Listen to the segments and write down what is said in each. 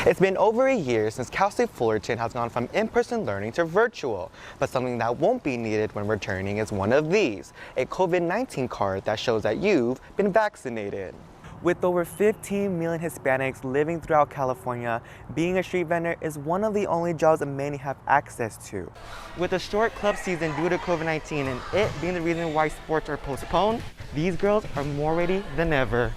It's been over a year since Cal State Fullerton has gone from in-person learning to virtual, but something that won't be needed when returning is one of these, a COVID-19 card that shows that you've been vaccinated. With over 15 million Hispanics living throughout California, being a street vendor is one of the only jobs that many have access to. With a short club season due to COVID-19 and it being the reason why sports are postponed, these girls are more ready than ever.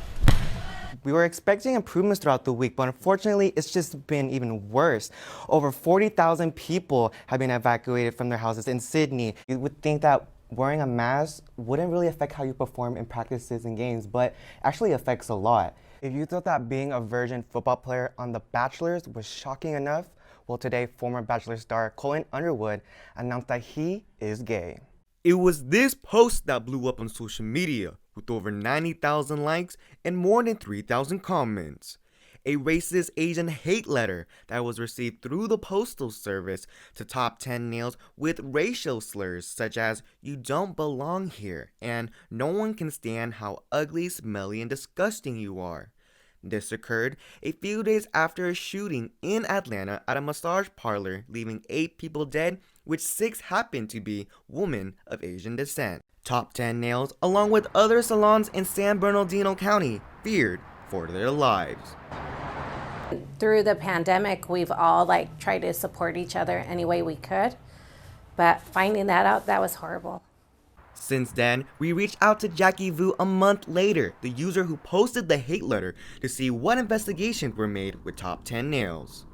We were expecting improvements throughout the week, but unfortunately, it's just been even worse. Over 40,000 people have been evacuated from their houses in Sydney. You would think that wearing a mask wouldn't really affect how you perform in practices and games, but actually affects a lot. If you thought that being a virgin football player on The Bachelors was shocking enough, well, today, former Bachelor star Colin Underwood announced that he is gay. It was this post that blew up on social media, with over 90,000 likes and more than 3,000 comments. A racist Asian hate letter that was received through the postal service to top 10 nails with racial slurs such as "you don't belong here" and "no one can stand how ugly, smelly, and disgusting you are." This occurred a few days after a shooting in Atlanta at a massage parlor, leaving 8 people dead, which 6 happened to be women of Asian descent. Top 10 Nails, along with other salons in San Bernardino County, feared for their lives. Through the pandemic, we've all tried to support each other any way we could, but finding that out, that was horrible. Since then, we reached out to Jackie Vu a month later, the user who posted the hate letter, to see what investigations were made with Top 10 Nails.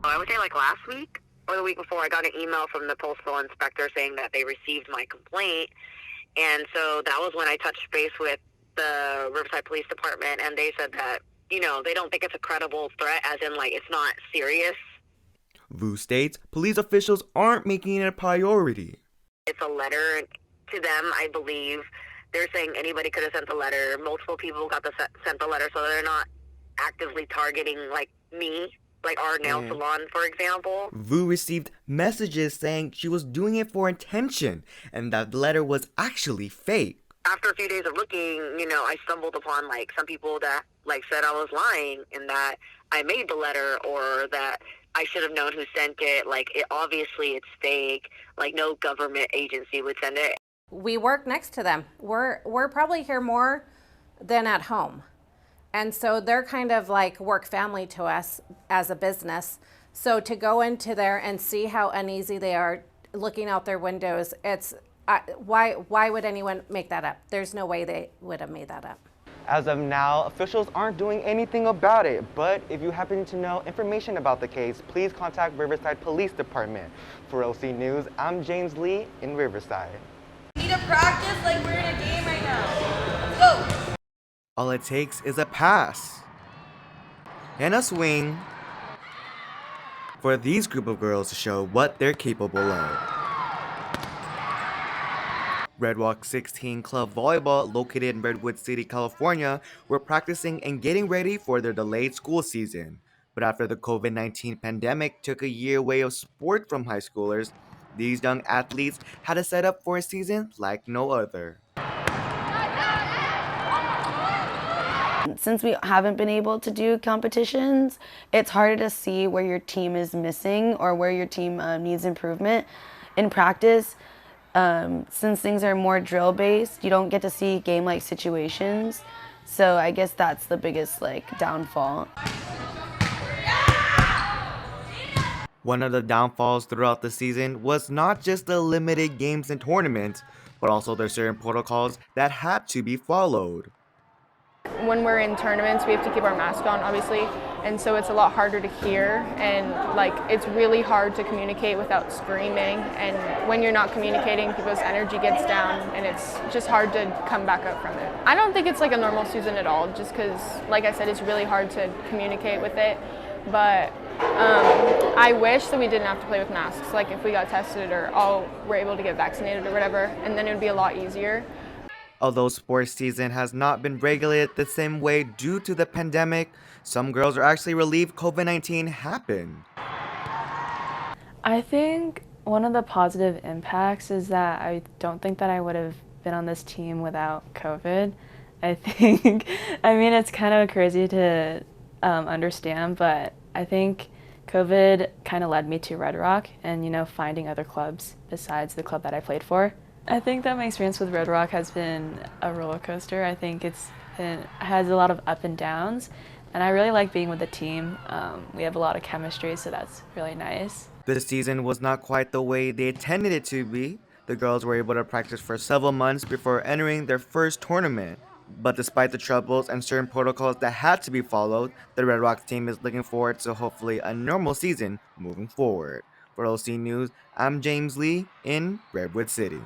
I would say last week or the week before, I got an email from the postal inspector saying that they received my complaint, and so that was when I touched base with the Riverside Police Department, and they said that, they don't think it's a credible threat, as in, it's not serious. Vu states police officials aren't making it a priority. It's a letter to them, I believe. They're saying anybody could have sent the letter. Multiple people sent the letter, so they're not actively targeting, me, our nail salon, for example. Vu received messages saying she was doing it for attention, and that the letter was actually fake. After a few days of looking, I stumbled upon, some people that, said I was lying and that I made the letter, or that I should have known who sent it. Obviously it's fake. No government agency would send it. We work next to them. We're probably here more than at home. And so they're kind of work family to us as a business. So to go into there and see how uneasy they are looking out their windows, why would anyone make that up? There's no way they would have made that up. As of now, officials aren't doing anything about it, but if you happen to know information about the case, please contact Riverside Police Department. For OC News, I'm James Lee in Riverside. We need to practice like we're in a game right now. Go! All it takes is a pass and a swing for these group of girls to show what they're capable of. Red Rock 16 Club Volleyball, located in Redwood City, California, were practicing and getting ready for their delayed school season. But after the COVID-19 pandemic took a year away of sport from high schoolers, these young athletes had to set up for a season like no other. Since we haven't been able to do competitions, it's harder to see where your team is missing or where your team needs improvement. In practice, since things are more drill-based, you don't get to see game-like situations. So I guess that's the biggest downfall. One of the downfalls throughout the season was not just the limited games and tournaments, but also the certain protocols that had to be followed. When we're in tournaments, we have to keep our mask on, obviously, and so it's a lot harder to hear, and it's really hard to communicate without screaming, and when you're not communicating, people's energy gets down, and it's just hard to come back up from it. I don't think it's a normal season at all, just because, like I said, it's really hard to communicate with it, but I wish that we didn't have to play with masks, if we got tested or we're able to get vaccinated or whatever, and then it would be a lot easier. Although sports season has not been regulated the same way due to the pandemic, some girls are actually relieved COVID-19 happened. I think one of the positive impacts is that I don't think that I would have been on this team without COVID. I think, it's kind of crazy to understand, but I think COVID kind of led me to Red Rock and, finding other clubs besides the club that I played for. I think that my experience with Red Rock has been a roller coaster. I think it has a lot of up and downs, and I really like being with the team. We have a lot of chemistry, so that's really nice. This season was not quite the way they intended it to be. The girls were able to practice for several months before entering their first tournament. But despite the troubles and certain protocols that had to be followed, the Red Rocks team is looking forward to hopefully a normal season moving forward. For OC News, I'm James Lee in Redwood City.